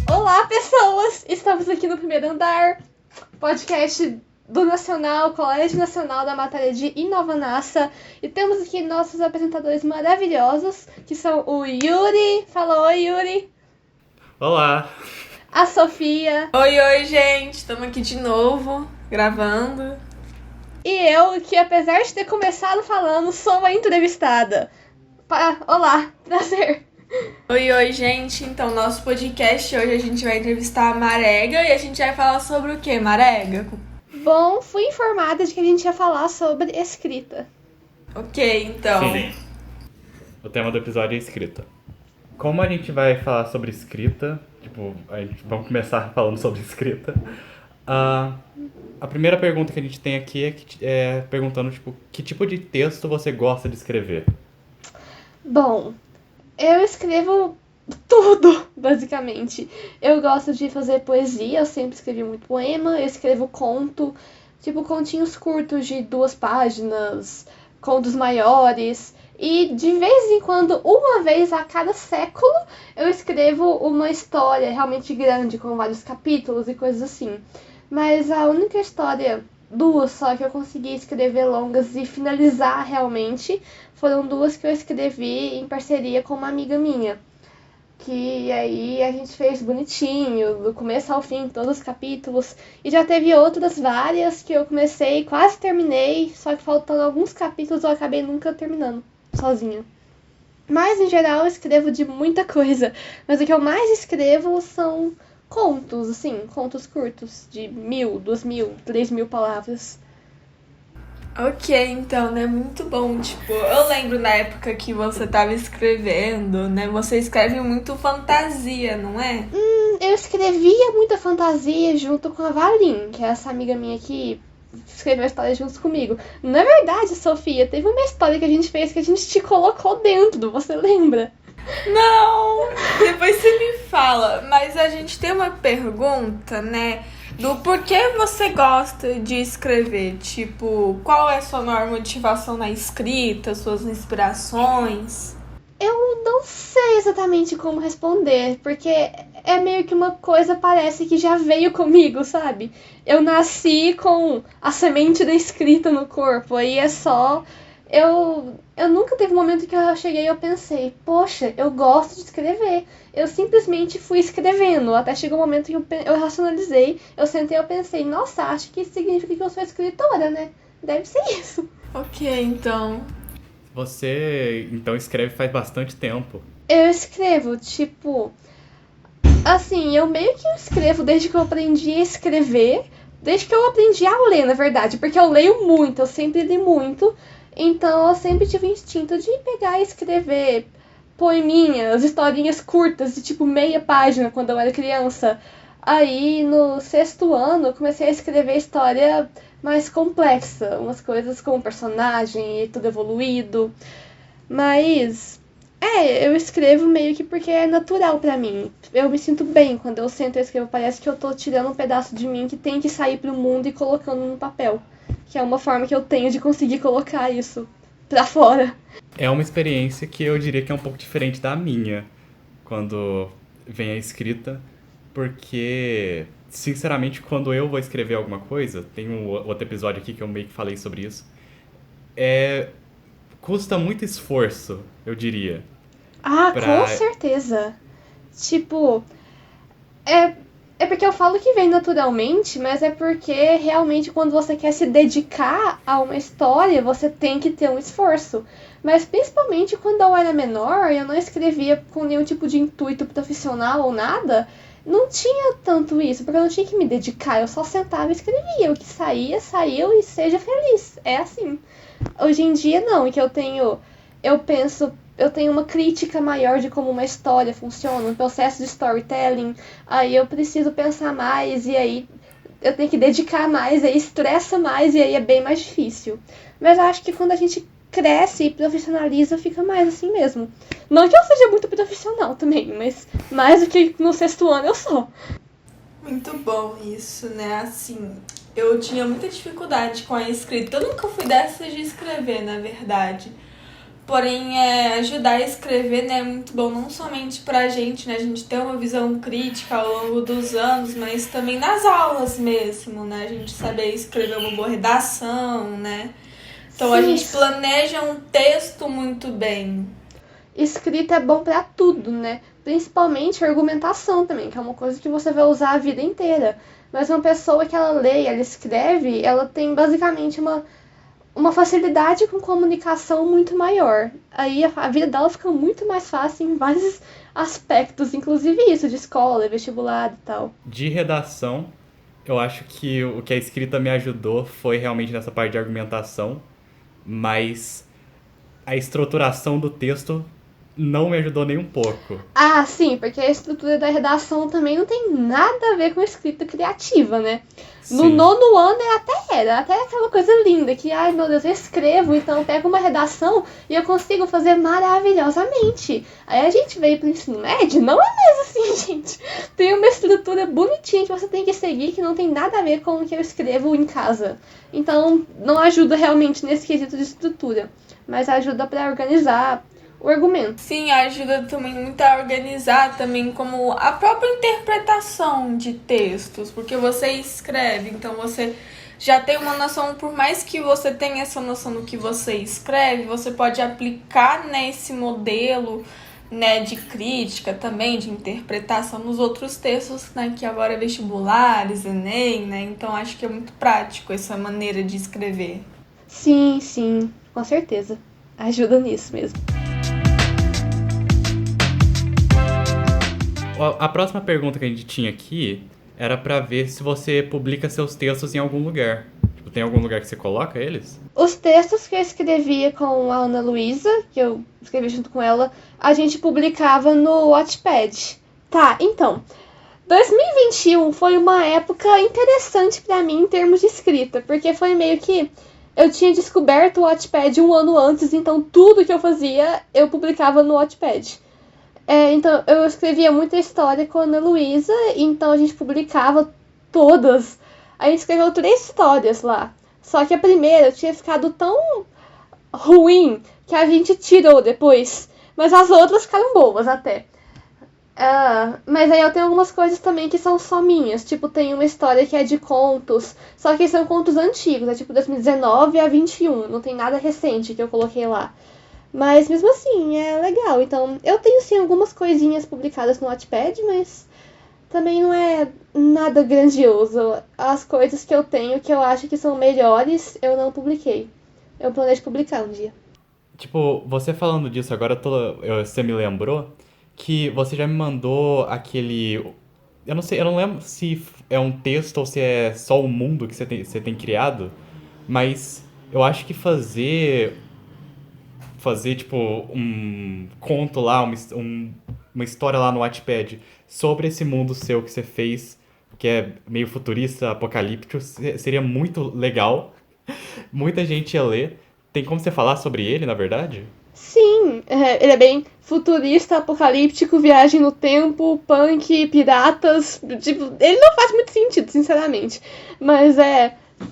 Olá, pessoas! Estamos aqui no Primeiro Andar, podcast do Nacional, Colégio Nacional da Matéria de Inovanassa. E temos aqui nossos apresentadores maravilhosos, que são o Yuri. Fala oi, Yuri. Olá! A Sofia. Oi, gente! Estamos aqui de novo, gravando. E eu, que apesar de ter começado falando, sou a entrevistada. Olá, prazer. Oi, gente! Então, nosso podcast hoje a gente vai entrevistar a Marega e a gente vai falar sobre o que, Marega? Bom, fui informada de que a gente ia falar sobre escrita. Ok, então. Sim. O tema do episódio é escrita. Como a gente vai falar sobre escrita, vamos começar falando sobre escrita. A primeira pergunta que a gente tem aqui é perguntando, que tipo de texto você gosta de escrever? Bom, eu escrevo tudo, basicamente. Eu gosto de fazer poesia, eu sempre escrevi muito poema, eu escrevo conto, continhos curtos de 2 páginas, contos maiores. E de vez em quando, uma vez a cada século, eu escrevo uma história realmente grande, com vários capítulos e coisas assim. Mas a única história, 2 só, que eu consegui escrever longas e finalizar realmente, foram 2 que eu escrevi em parceria com uma amiga minha. Que aí a gente fez bonitinho, do começo ao fim, todos os capítulos. E já teve outras várias que eu comecei, quase terminei, só que faltando alguns capítulos eu acabei nunca terminando, sozinha. Mas, em geral, eu escrevo de muita coisa. Mas o que eu mais escrevo são contos, assim, contos curtos, de 1.000, 2.000, 3.000 palavras. Ok, então, né? Muito bom. Eu lembro na época que você tava escrevendo, né? Você escreve muito fantasia, não é? Eu escrevia muita fantasia junto com a Valim, que é essa amiga minha que escreveu a história junto comigo. Na verdade, Sofia, teve uma história que a gente fez que a gente te colocou dentro, você lembra? Não! Depois você me fala. Mas a gente tem uma pergunta, né? Do porquê você gosta de escrever. Qual é a sua maior motivação na escrita, suas inspirações? Eu não sei exatamente como responder, porque é meio que uma coisa, parece que já veio comigo, sabe? Eu nasci com a semente da escrita no corpo, aí é só... Eu nunca teve um momento que eu cheguei e eu pensei, poxa, eu gosto de escrever. Eu simplesmente fui escrevendo, até chegou um momento que eu racionalizei, eu sentei e eu pensei, nossa, acho que isso significa que eu sou escritora, né? Deve ser isso. Ok, então... Você, então, escreve faz bastante tempo. Eu escrevo, assim, eu meio que escrevo desde que eu aprendi a escrever, desde que eu aprendi a ler, na verdade, porque eu leio muito, eu sempre li muito, então eu sempre tive o instinto de pegar e escrever poeminhas, historinhas curtas de meia página quando eu era criança. Aí no 6º ano eu comecei a escrever história mais complexa, umas coisas com personagem e tudo evoluído. Mas eu escrevo meio que porque é natural pra mim. Eu me sinto bem quando eu sento e escrevo, parece que eu tô tirando um pedaço de mim que tem que sair pro mundo e colocando no papel. Que é uma forma que eu tenho de conseguir colocar isso pra fora. É uma experiência que eu diria que é um pouco diferente da minha, quando vem a escrita, porque, sinceramente, quando eu vou escrever alguma coisa, tem um outro episódio aqui que eu meio que falei sobre isso, custa muito esforço, eu diria. Com certeza. É porque eu falo que vem naturalmente, mas é porque realmente quando você quer se dedicar a uma história, você tem que ter um esforço. Mas principalmente quando eu era menor, eu não escrevia com nenhum tipo de intuito profissional ou nada, não tinha tanto isso, porque eu não tinha que me dedicar, eu só sentava e escrevia. O que saía, saiu e seja feliz. É assim. Hoje em dia não, em que eu tenho uma crítica maior de como uma história funciona, um processo de storytelling, aí eu preciso pensar mais, e aí eu tenho que dedicar mais, aí estressa mais, e aí é bem mais difícil. Mas eu acho que quando a gente cresce e profissionaliza, fica mais assim mesmo. Não que eu seja muito profissional também, mas mais do que no 6º ano eu sou. Muito bom isso, né? Assim, eu tinha muita dificuldade com a escrita. Eu nunca fui dessas de escrever, na verdade. Porém, ajudar a escrever, né, é muito bom, não somente pra gente, né, a gente ter uma visão crítica ao longo dos anos, mas também nas aulas mesmo, né, a gente saber escrever uma boa redação, né. Então a gente planeja um texto muito bem. Escrita é bom pra tudo, né? Principalmente argumentação também, que é uma coisa que você vai usar a vida inteira. Mas uma pessoa que ela lê, ela escreve, ela tem basicamente uma facilidade com comunicação muito maior. Aí a vida dela fica muito mais fácil em vários aspectos, inclusive isso, de escola, vestibular e tal. De redação, eu acho que o que a escrita me ajudou foi realmente nessa parte de argumentação, mas a estruturação do texto não me ajudou nem um pouco. Ah, sim, porque a estrutura da redação também não tem nada a ver com escrita criativa, né? No Sim. 9º ano até aquela coisa linda, que, ai meu Deus, eu escrevo, então eu pego uma redação e eu consigo fazer maravilhosamente. Aí a gente veio pro ensino médio, não é mesmo assim, gente. Tem uma estrutura bonitinha que você tem que seguir, que não tem nada a ver com o que eu escrevo em casa. Então, não ajuda realmente nesse quesito de estrutura, mas ajuda pra organizar o argumento. Sim, ajuda também muito a organizar também como a própria interpretação de textos, porque você escreve, então você já tem uma noção, por mais que você tenha essa noção do que você escreve, você pode aplicar nesse modelo, né, de crítica também, de interpretação nos outros textos, né, que agora é vestibulares, Enem, né, então acho que é muito prático essa maneira de escrever. Sim, com certeza. Ajuda nisso mesmo. A próxima pergunta que a gente tinha aqui era pra ver se você publica seus textos em algum lugar. Tipo, tem algum lugar que você coloca eles? Os textos que eu escrevia com a Ana Luísa, que eu escrevi junto com ela, a gente publicava no Wattpad. Tá, então, 2021 foi uma época interessante pra mim em termos de escrita, porque foi meio que eu tinha descoberto o Wattpad um ano antes, então tudo que eu fazia eu publicava no Wattpad. Então, eu escrevia muita história com a Ana Luísa, então a gente publicava todas. A gente escreveu 3 histórias lá. Só que a primeira tinha ficado tão ruim que a gente tirou depois. Mas as outras ficaram boas até. Mas aí eu tenho algumas coisas também que são só minhas. Tipo, tem uma história que é de contos. Só que são contos antigos, é tipo 2019 a 21. Não tem nada recente que eu coloquei lá. Mas mesmo assim, é legal. Então, eu tenho sim algumas coisinhas publicadas no Wattpad, mas também não é nada grandioso. As coisas que eu tenho que eu acho que são melhores, eu não publiquei. Eu planejo publicar um dia. Tipo, você falando disso agora, você me lembrou que você já me mandou aquele... Eu não sei, eu não lembro se é um texto ou se é só o mundo que você tem criado, mas eu acho que fazer tipo, um conto lá, uma história lá no Wattpad sobre esse mundo seu que você fez, que é meio futurista, apocalíptico, seria muito legal. Muita gente ia ler. Tem como você falar sobre ele, na verdade? Sim, ele é bem futurista, apocalíptico, viagem no tempo, punk, piratas. Tipo, ele não faz muito sentido, sinceramente. Mas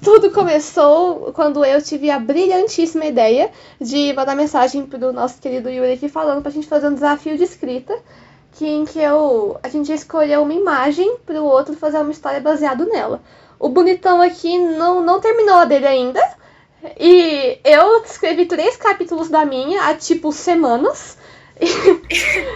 tudo começou quando eu tive a brilhantíssima ideia de mandar mensagem pro nosso querido Yuri aqui falando pra gente fazer um desafio de escrita, em que a gente escolheu uma imagem pro outro fazer uma história baseada nela. O bonitão aqui não terminou a dele ainda, e eu escrevi 3 capítulos da minha há, tipo, semanas.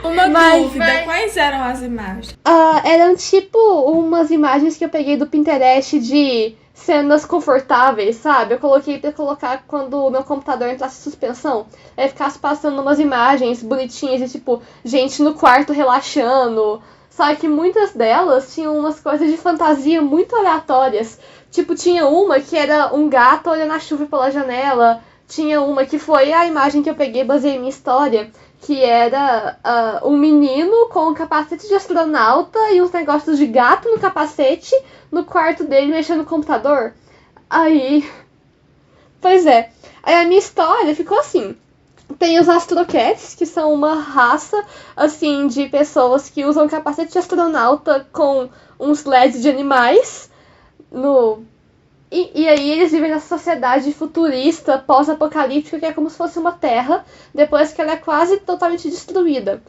Uma dúvida, quais eram as imagens? Eram, tipo, umas imagens que eu peguei do Pinterest de cenas confortáveis, sabe? Eu coloquei pra colocar quando o meu computador entrasse em suspensão. Aí ficasse passando umas imagens bonitinhas de, tipo, gente no quarto relaxando. Só que muitas delas tinham umas coisas de fantasia muito aleatórias. Tipo, tinha uma que era um gato olhando a chuva pela janela. Tinha uma que foi a imagem que eu peguei, baseei minha história, que era um menino com um capacete de astronauta e uns negócios de gato no capacete no quarto dele mexendo no computador. Aí... Pois é. Aí a minha história ficou assim. Tem os Astrocats, que são uma raça, assim, de pessoas que usam capacete de astronauta com uns LEDs de animais E aí eles vivem nessa sociedade futurista, pós-apocalíptica, que é como se fosse uma terra, depois que ela é quase totalmente destruída.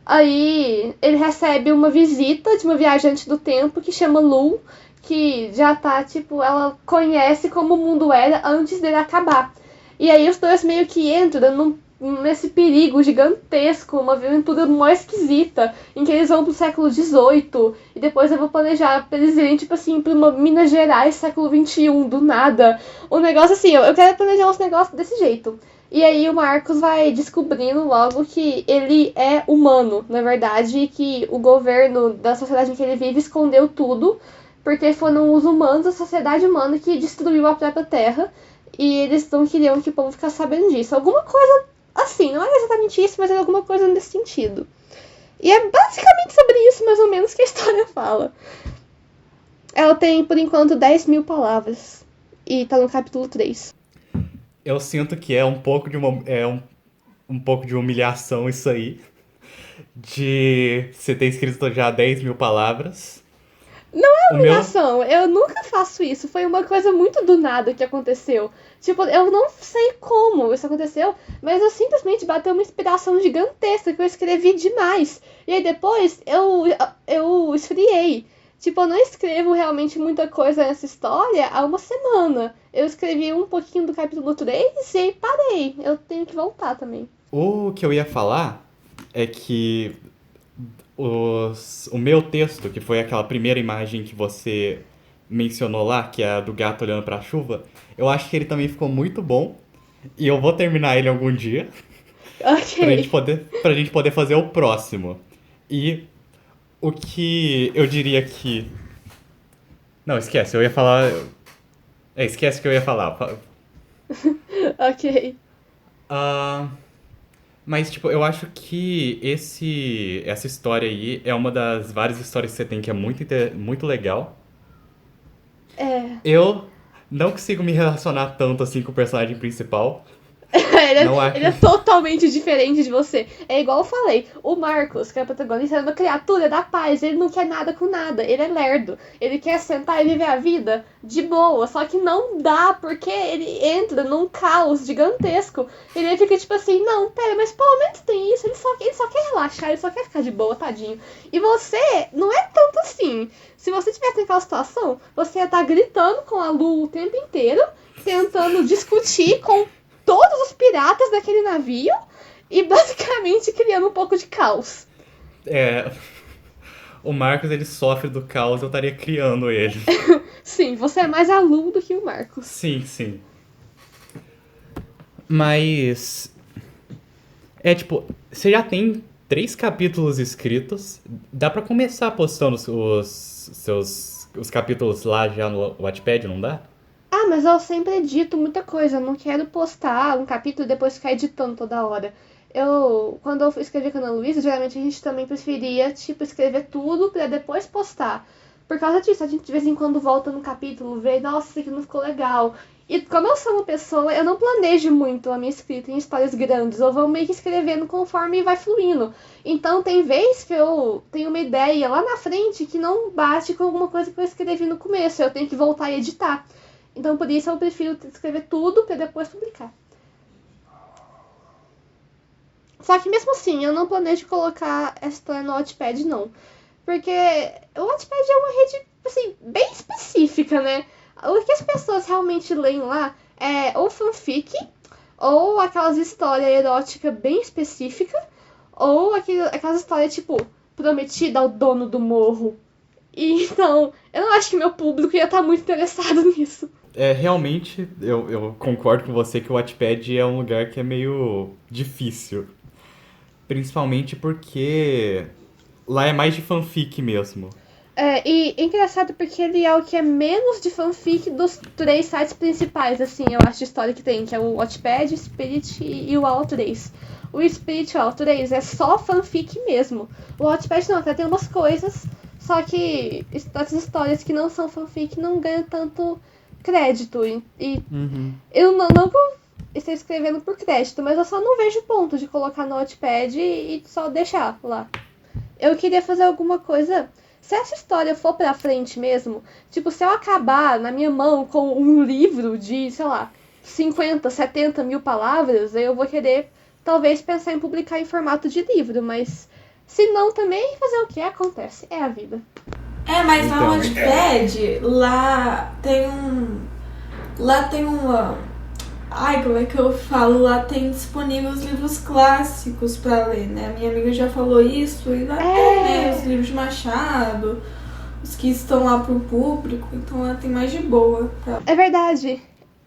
Aí ele recebe uma visita de uma viajante do tempo que chama Lu, que já tá, tipo, ela conhece como o mundo era antes dele acabar. E aí os dois meio que entram nesse perigo gigantesco, uma aventura mó esquisita, em que eles vão pro século XVIII, e depois eu vou planejar pra eles irem, tipo assim, pra uma Minas Gerais século XXI, do nada. Um negócio assim, eu quero planejar uns negócios desse jeito. E aí o Marcos vai descobrindo logo que ele é humano, na verdade, e que o governo da sociedade em que ele vive escondeu tudo, porque foram os humanos, a sociedade humana, que destruiu a própria Terra, e eles não queriam que o povo ficasse sabendo disso. Alguma coisa assim, não é exatamente isso, mas é alguma coisa nesse sentido. E é basicamente sobre isso, mais ou menos, que a história fala. Ela tem, por enquanto, 10.000 palavras, e tá no capítulo 3. Eu sinto que é um pouco de um pouco de humilhação isso aí. De você ter escrito já 10.000 palavras. Não é humilhação, eu nunca faço isso. Foi uma coisa muito do nada que aconteceu. Tipo, eu não sei como isso aconteceu, mas eu simplesmente bateu uma inspiração gigantesca que eu escrevi demais. E aí depois eu esfriei. Tipo, eu não escrevo realmente muita coisa nessa história há uma semana. Eu escrevi um pouquinho do capítulo 3 e aí parei. Eu tenho que voltar também. O que eu ia falar é que o meu texto, que foi aquela primeira imagem que você mencionou lá, que é a do gato olhando pra chuva, eu acho que ele também ficou muito bom. E eu vou terminar ele algum dia. Ok. Pra gente poder fazer o próximo. E o que eu diria que... Não, esquece, eu ia falar... esquece o que eu ia falar. Ok. Mas, tipo, eu acho que essa história aí é uma das várias histórias que você tem que é muito legal. É. Eu não consigo me relacionar tanto assim com o personagem principal. Ele é totalmente diferente de você. É igual eu falei, o Marcos, que é o protagonista, é uma criatura da paz. Ele não quer nada com nada. Ele é lerdo. Ele quer sentar e viver a vida de boa. Só que não dá, porque ele entra num caos gigantesco. Ele fica tipo assim, não, pera, mas pelo menos tem isso. Ele só quer relaxar, ele só quer ficar de boa, tadinho. E você não é tanto assim. Se você tivesse naquela situação, você ia estar gritando com a Lu o tempo inteiro, tentando discutir com todos os piratas daquele navio e basicamente criando um pouco de caos. O Marcos, ele sofre do caos, eu estaria criando ele. Sim, você é mais a Lu do que o Marcos. Sim, sim. Mas... tipo, você já tem 3 capítulos escritos. Dá pra começar postando os capítulos lá já no Wattpad, não dá? Ah, mas eu sempre edito muita coisa. Eu não quero postar um capítulo e depois ficar editando toda hora. Quando eu escrevi com a Ana Luísa, geralmente a gente também preferia, tipo, escrever tudo pra depois postar. Por causa disso, a gente de vez em quando volta no capítulo, vê, nossa, isso aqui não ficou legal. E como eu sou uma pessoa, eu não planejo muito a minha escrita em histórias grandes. Eu vou meio que escrevendo conforme vai fluindo. Então tem vez que eu tenho uma ideia lá na frente que não bate com alguma coisa que eu escrevi no começo. Eu tenho que voltar e editar. Então, por isso, eu prefiro escrever tudo pra depois publicar. Só que, mesmo assim, eu não planejo colocar essa história no Wattpad, não. Porque o Wattpad é uma rede, assim, bem específica, né? O que as pessoas realmente leem lá é ou fanfic, ou aquelas histórias eróticas bem específicas, ou aquelas histórias, tipo, prometida ao dono do morro. E, então, eu não acho que meu público ia estar muito interessado nisso. Realmente, eu concordo com você que o Wattpad é um lugar que é meio difícil. Principalmente porque lá é mais de fanfic mesmo. E é engraçado porque ele é o que é menos de fanfic dos 3 sites principais, assim, eu acho, de história que tem, que é o Wattpad, o Spirit e o AO3. O Spirit e o AO3 é só fanfic mesmo. O Wattpad não, até tem umas coisas, só que essas histórias que não são fanfic não ganham tanto crédito. Eu não estou escrevendo por crédito, mas eu só não vejo ponto de colocar no Wattpad e só deixar lá. Eu queria fazer alguma coisa se essa história for pra frente mesmo, tipo, se eu acabar na minha mão com um livro de, sei lá, 50, 70 mil palavras, aí eu vou querer, talvez, pensar em publicar em formato de livro, mas se não também, fazer o que acontece, é a vida. Mas Então, na Wattpad, lá tem uma... Ai, como é que eu falo? Lá tem disponível os livros clássicos pra ler, né? Minha amiga já falou isso, e lá tem, né? Os livros de Machado, os que estão lá pro público, então lá tem mais de boa. É verdade.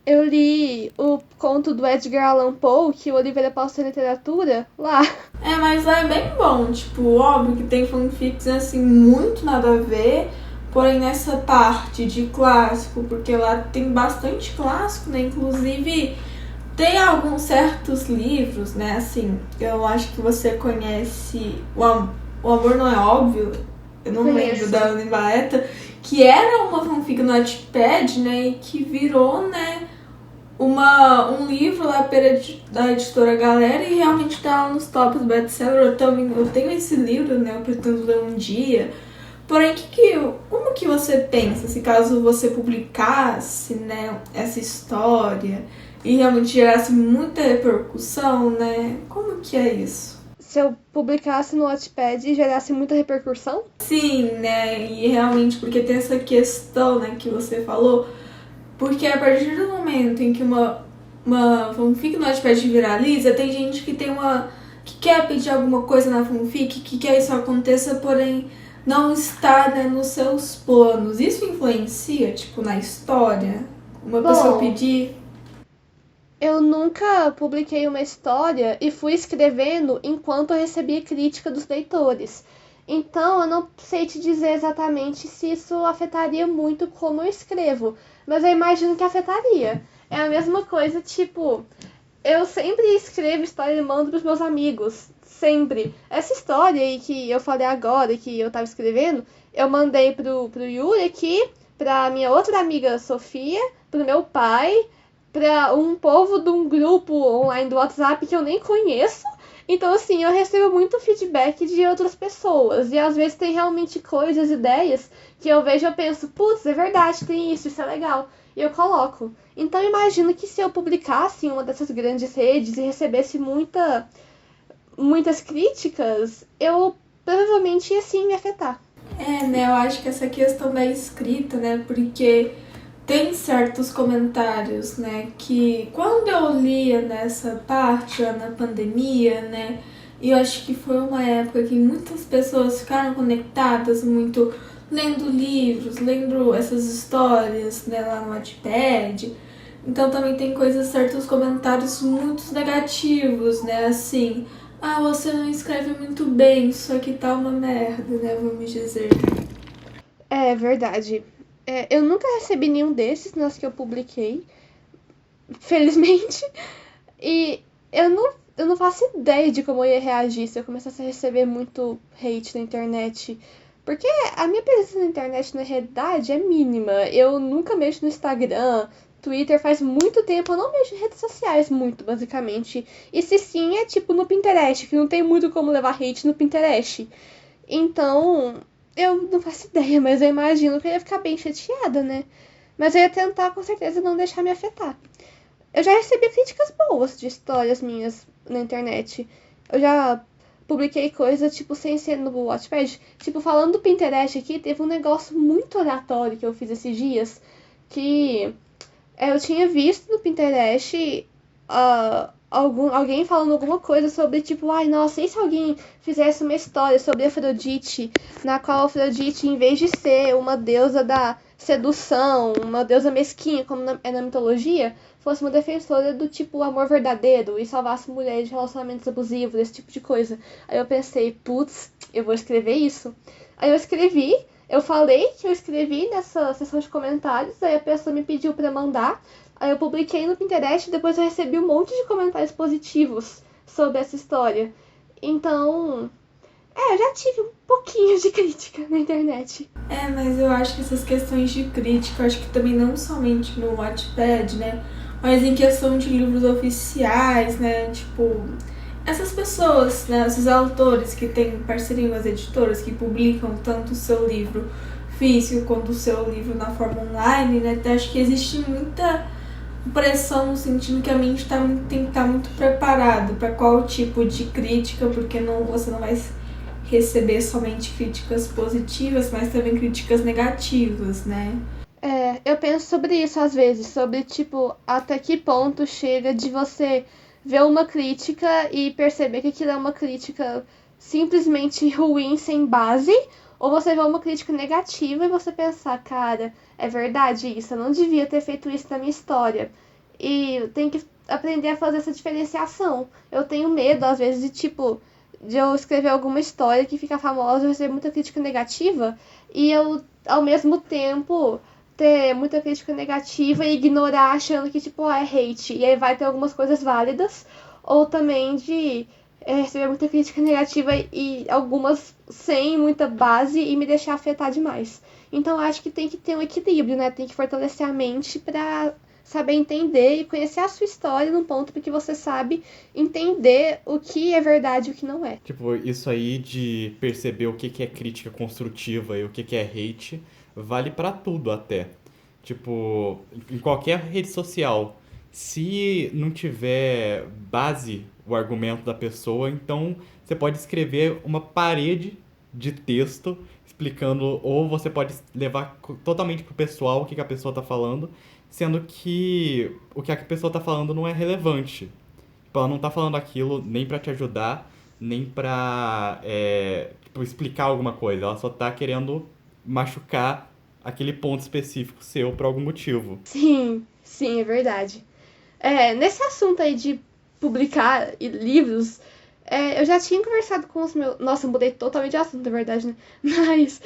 Eu li o conto do Edgar Allan Poe, que o Oliveira Posta em Literatura, lá. Mas lá é bem bom, tipo, óbvio que tem fanfics assim, muito nada a ver, porém nessa parte de clássico, porque lá tem bastante clássico, né, inclusive tem alguns certos livros, né, assim, eu acho que você conhece O Amor Não É Óbvio, eu não lembro da Ana Baeta, que era uma fanfic no Wattpad, né, e que virou, né, um livro lá da editora Galera e realmente tá lá nos tops best-seller. Eu tenho esse livro, né? Eu pretendo ler um dia. Porém, como que você pensa se caso você publicasse, né, essa história e realmente gerasse muita repercussão, né? Como que é isso? Se eu publicasse no Wattpad e gerasse muita repercussão? Sim, né? E realmente, porque tem essa questão, né, que você falou. Porque a partir do momento em que uma fanfic no Wattpad viraliza, tem gente que que quer pedir alguma coisa na fanfic, que quer isso aconteça, porém não está, né, nos seus planos. Isso influencia, tipo, na história? Uma pessoa pedir? Eu nunca publiquei uma história e fui escrevendo enquanto eu recebia crítica dos leitores. Então, eu não sei te dizer exatamente se isso afetaria muito como eu escrevo, mas eu imagino que afetaria. É a mesma coisa, tipo, eu sempre escrevo história e mando pros meus amigos, sempre. Essa história aí que eu falei agora, que eu tava escrevendo, eu mandei pro Yuri aqui, pra minha outra amiga Sofia, pro meu pai, pra um povo de um grupo online do WhatsApp que eu nem conheço. Então, assim, eu recebo muito feedback de outras pessoas. E às vezes tem realmente coisas, ideias, que eu vejo e eu penso, putz, é verdade, tem isso é legal. E eu coloco. Então, eu imagino que se eu publicasse em uma dessas grandes redes e recebesse muitas críticas, eu provavelmente ia sim me afetar. Né, eu acho que essa questão da escrita, né, porque tem certos comentários, né, que quando eu lia nessa parte, lá na pandemia, né, e eu acho que foi uma época que muitas pessoas ficaram conectadas muito, lendo livros, lendo essas histórias, né, lá no Wattpad. Então também tem certos comentários muito negativos, né, assim, você não escreve muito bem, isso aqui tá uma merda, né, vamos dizer. É verdade. Eu nunca recebi nenhum desses nas que eu publiquei, felizmente, e eu não faço ideia de como eu ia reagir se eu começasse a receber muito hate na internet, porque a minha presença na internet, na realidade, é mínima. Eu nunca mexo no Instagram, Twitter faz muito tempo, eu não mexo em redes sociais muito, basicamente, e se sim, é tipo no Pinterest, que não tem muito como levar hate no Pinterest. Então, eu não faço ideia, mas eu imagino que eu ia ficar bem chateada, né? Mas eu ia tentar, com certeza, não deixar me afetar. Eu já recebi críticas boas de histórias minhas na internet. Eu já publiquei coisa, tipo, sem ser no Wattpad. Tipo, falando do Pinterest aqui, teve um negócio muito aleatório que eu fiz esses dias. Que eu tinha visto no Pinterest alguém falando alguma coisa sobre, tipo, ai, nossa, e se alguém fizesse uma história sobre Afrodite, na qual Afrodite, em vez de ser uma deusa da sedução, uma deusa mesquinha, como é na mitologia, fosse uma defensora do, tipo, amor verdadeiro e salvasse mulheres de relacionamentos abusivos, esse tipo de coisa. Aí eu pensei, putz, eu vou escrever isso. Aí eu escrevi, eu falei que eu escrevi nessa seção de comentários, aí a pessoa me pediu pra mandar. Aí eu publiquei no Pinterest e depois eu recebi um monte de comentários positivos sobre essa história. Então, eu já tive um pouquinho de crítica na internet. Mas eu acho que essas questões de crítica, eu acho que também não somente no Wattpad, né? Mas em questão de livros oficiais, né? Tipo, essas pessoas, né, esses autores que têm parceria com as editoras, que publicam tanto o seu livro físico quanto o seu livro na forma online, né, acho que existe muita pressão no sentido que a mente tem que estar muito preparado para qual tipo de crítica, porque você não vai receber somente críticas positivas, mas também críticas negativas, né? Eu penso sobre isso às vezes, sobre, tipo, até que ponto chega de você ver uma crítica e perceber que aquilo é uma crítica simplesmente ruim, sem base, ou você vê uma crítica negativa e você pensar, cara, é verdade isso, eu não devia ter feito isso na minha história. E tem que aprender a fazer essa diferenciação. Eu tenho medo, às vezes, de eu escrever alguma história que fica famosa e receber muita crítica negativa, e eu, ao mesmo tempo, ter muita crítica negativa e ignorar achando que, é hate. E aí vai ter algumas coisas válidas, ou também de receber muita crítica negativa e algumas sem muita base e me deixar afetar demais. Então acho que tem que ter um equilíbrio, né? Tem que fortalecer a mente pra saber entender e conhecer a sua história num ponto porque você sabe entender o que é verdade e o que não é. Tipo, isso aí de perceber o que é crítica construtiva e o que é hate vale pra tudo até. Tipo, em qualquer rede social, se não tiver base o argumento da pessoa, então você pode escrever uma parede de texto explicando, ou você pode levar totalmente pro pessoal o que a pessoa tá falando, sendo que o que a pessoa tá falando não é relevante. Tipo, ela não tá falando aquilo nem pra te ajudar, nem pra explicar alguma coisa. Ela só tá querendo machucar aquele ponto específico seu por algum motivo. Sim, é verdade. Nesse assunto aí de publicar livros, eu já tinha conversado com os meus... Nossa, eu mudei totalmente de assunto, na verdade, né? Mas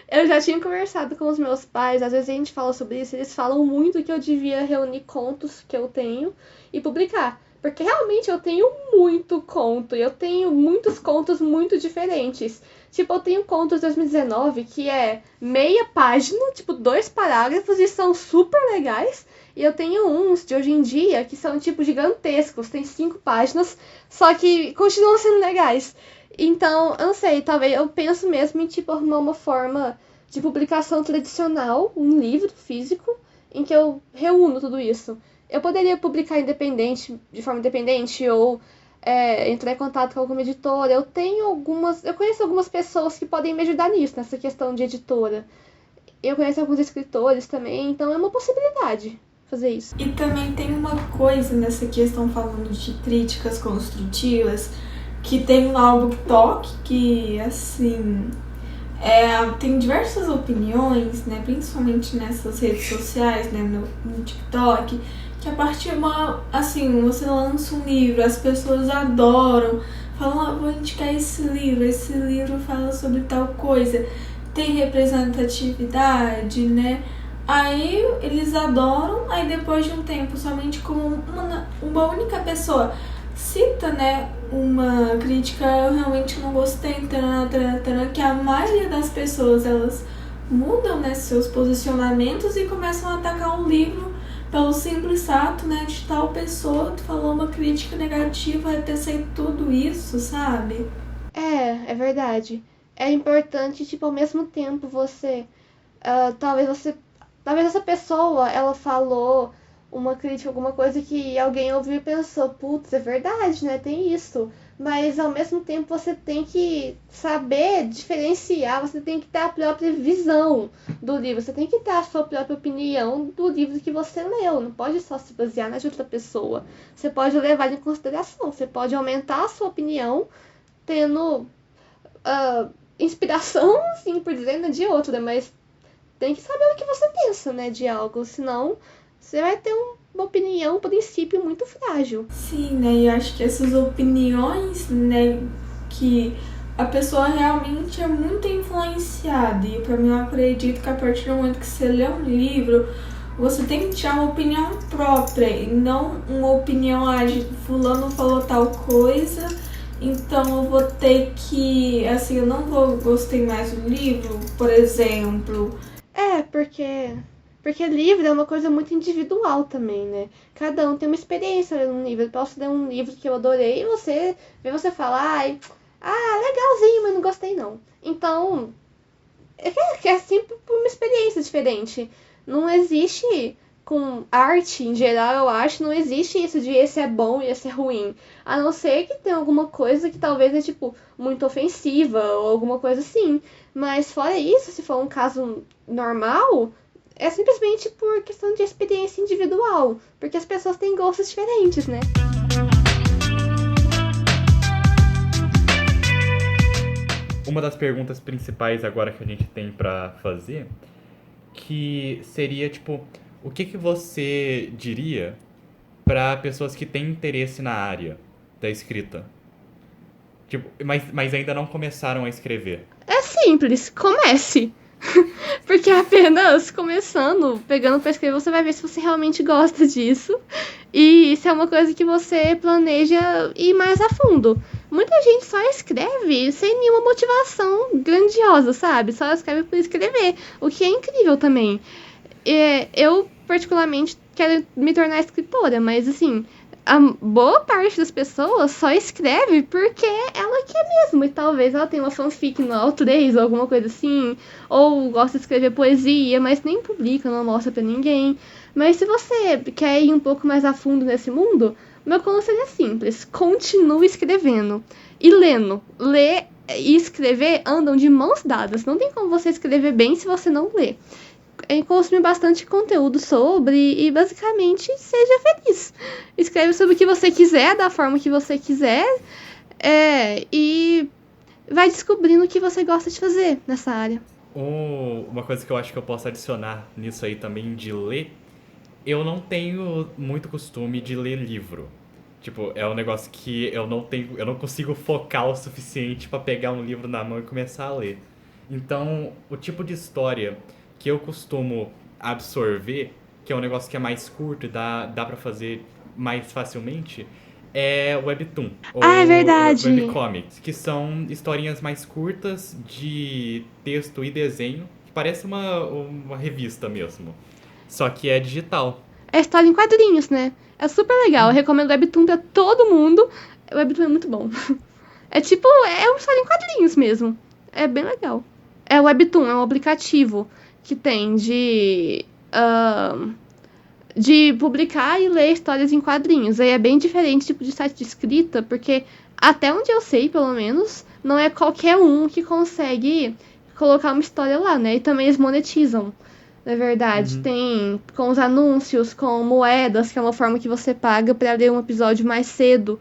eu já tinha conversado com os meus pais, às vezes a gente fala sobre isso, eles falam muito que eu devia reunir contos que eu tenho e publicar. Porque realmente eu tenho muito conto, e eu tenho muitos contos muito diferentes. Tipo, eu tenho contos de 2019 que é meia página, 2 parágrafos, e são super legais. E eu tenho uns de hoje em dia que são, gigantescos, tem 5 páginas, só que continuam sendo legais. Então, eu não sei, talvez eu penso mesmo em, arrumar uma forma de publicação tradicional, um livro físico, em que eu reúno tudo isso. Eu poderia publicar de forma independente, ou entrar em contato com alguma editora. Eu conheço algumas pessoas que podem me ajudar nisso, nessa questão de editora. Eu conheço alguns escritores também, então é uma possibilidade fazer isso. E também tem uma coisa nessa questão, falando de críticas construtivas, que tem lá o BookTok, que, assim, tem diversas opiniões, né, principalmente nessas redes sociais, né, no TikTok, que a partir assim, você lança um livro, as pessoas adoram, falam, vou indicar esse livro fala sobre tal coisa, tem representatividade, né? Aí eles adoram, aí depois de um tempo, somente como uma única pessoa cita, né, uma crítica, eu realmente não gostei, que a maioria das pessoas, elas mudam, né, seus posicionamentos e começam a atacar um livro pelo simples fato, né, de tal pessoa falou uma crítica negativa, eu pensei tudo isso, sabe? É verdade. É importante, ao mesmo tempo você... talvez essa pessoa, ela falou uma crítica, alguma coisa que alguém ouviu e pensou, putz, é verdade, né, tem isso. Mas, ao mesmo tempo, você tem que saber diferenciar, você tem que ter a própria visão do livro, você tem que ter a sua própria opinião do livro que você leu, não pode só se basear na de outra pessoa. Você pode levar em consideração, você pode aumentar a sua opinião tendo inspiração, sim, por dizer, né, de outra, mas tem que saber o que você pensa, né, de algo, senão você vai ter uma opinião, um princípio muito frágil. Sim, né, e acho que essas opiniões, né, que a pessoa realmente é muito influenciada, e pra mim eu acredito que a partir do momento que você lê um livro, você tem que tirar uma opinião própria, e não uma opinião, de fulano falou tal coisa, então eu vou ter que, assim, eu não gostei mais do livro, por exemplo. Porque Porque livro é uma coisa muito individual também, né? Cada um tem uma experiência lendo um livro. Eu posso ler um livro que eu adorei e você falar, legalzinho, mas não gostei não. Então, é sempre por uma experiência diferente. Não existe, com arte em geral, eu acho, não existe isso de esse é bom e esse é ruim. A não ser que tenha alguma coisa que talvez é, tipo, muito ofensiva ou alguma coisa assim. Mas fora isso, se for um caso normal, é simplesmente por questão de experiência individual. Porque as pessoas têm gostos diferentes, né? Uma das perguntas principais agora que a gente tem pra fazer, que seria, tipo, o que você diria pra pessoas que têm interesse na área da escrita? Tipo, mas ainda não começaram a escrever. É simples, comece. Porque apenas começando, pegando pra escrever, você vai ver se você realmente gosta disso. E se é uma coisa que você planeja ir mais a fundo. Muita gente só escreve sem nenhuma motivação grandiosa, sabe? Só escreve por escrever, o que é incrível também. Eu, particularmente, quero me tornar escritora, mas assim, a boa parte das pessoas só escreve porque ela quer mesmo. E talvez ela tenha uma fanfic no A3 ou alguma coisa assim. Ou gosta de escrever poesia, mas nem publica, não mostra pra ninguém. Mas se você quer ir um pouco mais a fundo nesse mundo, meu conselho é simples. Continue escrevendo. E lendo. Ler e escrever andam de mãos dadas. Não tem como você escrever bem se você não lê. Consumir bastante conteúdo sobre e basicamente seja feliz. Escreve sobre o que você quiser, da forma que você quiser, e vai descobrindo o que você gosta de fazer nessa área. Uma coisa que eu acho que eu posso adicionar nisso aí também de ler, eu não tenho muito costume de ler livro. Tipo, é um negócio que eu não consigo focar o suficiente pra pegar um livro na mão e começar a ler. Então, o tipo de história que eu costumo absorver, que é um negócio que é mais curto e dá pra fazer mais facilmente, é Webtoon. É verdade. Webcomics, que são historinhas mais curtas de texto e desenho, que parece uma revista mesmo. Só que é digital. É história em quadrinhos, né? É super legal. Eu recomendo Webtoon pra todo mundo. O Webtoon é muito bom. É uma história em quadrinhos mesmo. É bem legal. O Webtoon é um aplicativo que tem de publicar e ler histórias em quadrinhos. Aí é bem diferente tipo de site de escrita, porque até onde eu sei, pelo menos, não é qualquer um que consegue colocar uma história lá, né? E também eles monetizam, na verdade. Tem com os anúncios, com moedas, que é uma forma que você paga pra ler um episódio mais cedo,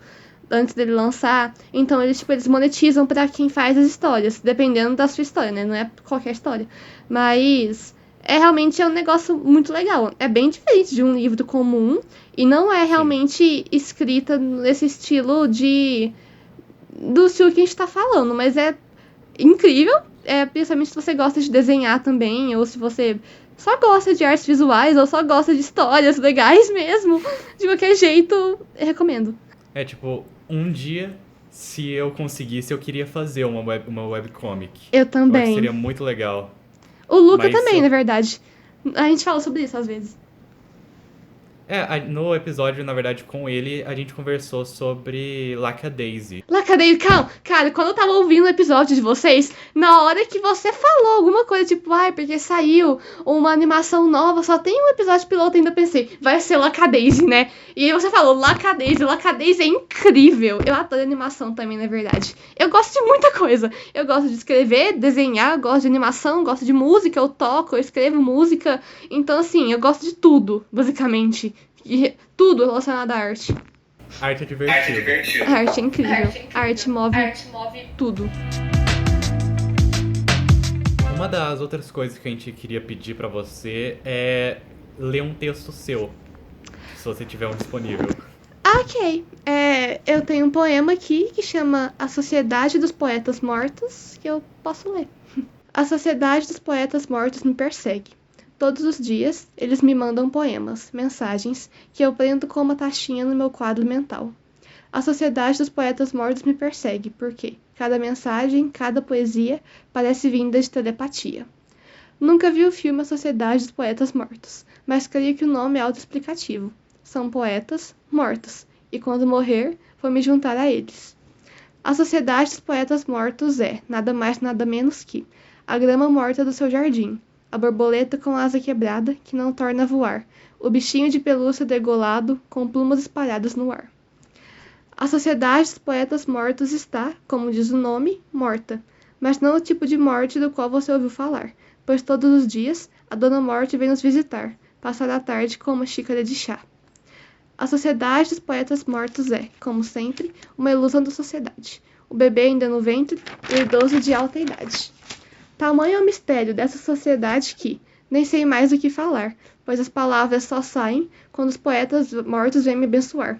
antes dele lançar. Então eles monetizam pra quem faz as histórias, dependendo da sua história, né? Não é qualquer história. Mas realmente um negócio muito legal. É bem diferente de um livro comum e não é realmente escrita nesse estilo do estilo que a gente tá falando, mas é incrível. Principalmente se você gosta de desenhar também, ou se você só gosta de artes visuais, ou só gosta de histórias legais mesmo. De qualquer jeito, eu recomendo. Tipo, um dia, se eu conseguisse, eu queria fazer uma webcomic. Eu também. Eu acho que seria muito legal. O Luca também, na verdade. A gente fala sobre isso às vezes. No episódio, na verdade, com ele, a gente conversou sobre Lackadaisy. Lackadaisy, calma. Cara, quando eu tava ouvindo o episódio de vocês, na hora que você falou alguma coisa, tipo, porque saiu uma animação nova, só tem um episódio piloto, ainda pensei, vai ser Lackadaisy, né? E aí você falou, Lackadaisy é incrível. Eu adoro animação também, na verdade. Eu gosto de muita coisa. Eu gosto de escrever, desenhar, gosto de animação, gosto de música, eu toco, eu escrevo música. Então, assim, eu gosto de tudo, basicamente. E tudo relacionado à arte. Arte é divertido. A arte é incrível. A arte move tudo. Uma das outras coisas que a gente queria pedir pra você é ler um texto seu, se você tiver um disponível. Ok. Eu tenho um poema aqui que chama A Sociedade dos Poetas Mortos, que eu posso ler. A Sociedade dos Poetas Mortos me persegue. Todos os dias, eles me mandam poemas, mensagens, que eu prendo com uma taxinha no meu quadro mental. A Sociedade dos Poetas Mortos me persegue, porque cada mensagem, cada poesia, parece vinda de telepatia. Nunca vi o filme A Sociedade dos Poetas Mortos, mas creio que o nome é autoexplicativo. São poetas mortos, e quando morrer, vou me juntar a eles. A Sociedade dos Poetas Mortos é, nada mais nada menos que, a grama morta do seu jardim, a borboleta com asa quebrada que não torna a voar, o bichinho de pelúcia degolado com plumas espalhadas no ar. A Sociedade dos Poetas Mortos está, como diz o nome, morta, mas não o tipo de morte do qual você ouviu falar, pois todos os dias a Dona Morte vem nos visitar, passar a tarde com uma xícara de chá. A Sociedade dos Poetas Mortos é, como sempre, uma ilusão da sociedade. O bebê ainda no ventre e o idoso de alta idade. Tamanho é o mistério dessa sociedade que, nem sei mais o que falar, pois as palavras só saem quando os poetas mortos vêm me abençoar.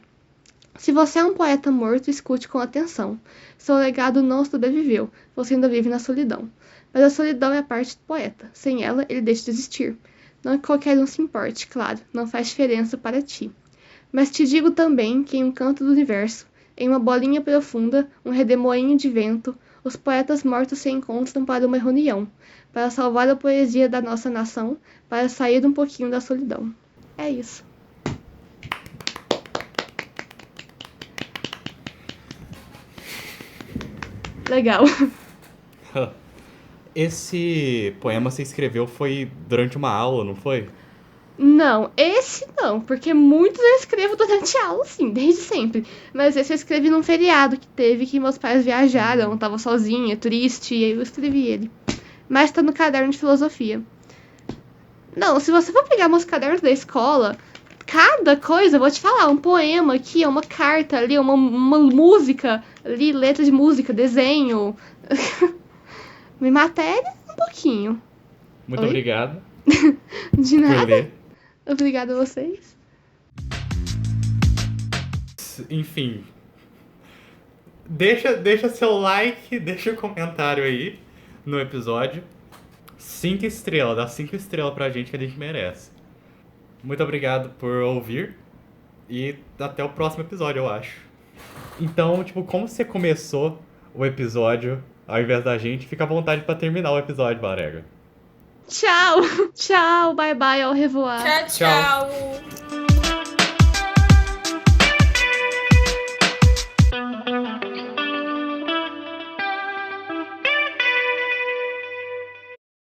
Se você é um poeta morto, escute com atenção. Seu legado não sobreviveu, você ainda vive na solidão. Mas a solidão é a parte do poeta. Sem ela, ele deixa de existir. Não que qualquer um se importe, claro, não faz diferença para ti. Mas te digo também que em um canto do universo, em uma bolinha profunda, um redemoinho de vento, os poetas mortos se encontram para uma reunião, para salvar a poesia da nossa nação, para sair um pouquinho da solidão. É isso. Legal. Esse poema você escreveu foi durante uma aula, não foi? Não, esse não, porque muitos eu escrevo durante a aula, sim, desde sempre. Mas esse eu escrevi num feriado que teve, que meus pais viajaram, tava sozinha, triste, e aí eu escrevi ele. Mas tá no caderno de filosofia. Não, se você for pegar meus cadernos da escola, cada coisa, eu vou te falar, um poema aqui, uma carta ali, uma música ali, letra de música, desenho. Minha matéria, um pouquinho. Muito Oi? obrigado De por nada. ler. Obrigada a vocês. Enfim. Deixa seu like, deixa o comentário aí no episódio. 5 estrelas, dá 5 estrelas pra gente que a gente merece. Muito obrigado por ouvir e até o próximo episódio, eu acho. Então, tipo, como você começou o episódio ao invés da gente, fica à vontade pra terminar o episódio, Barega. Tchau, tchau, bye bye, au revoir. Tchau, tchau.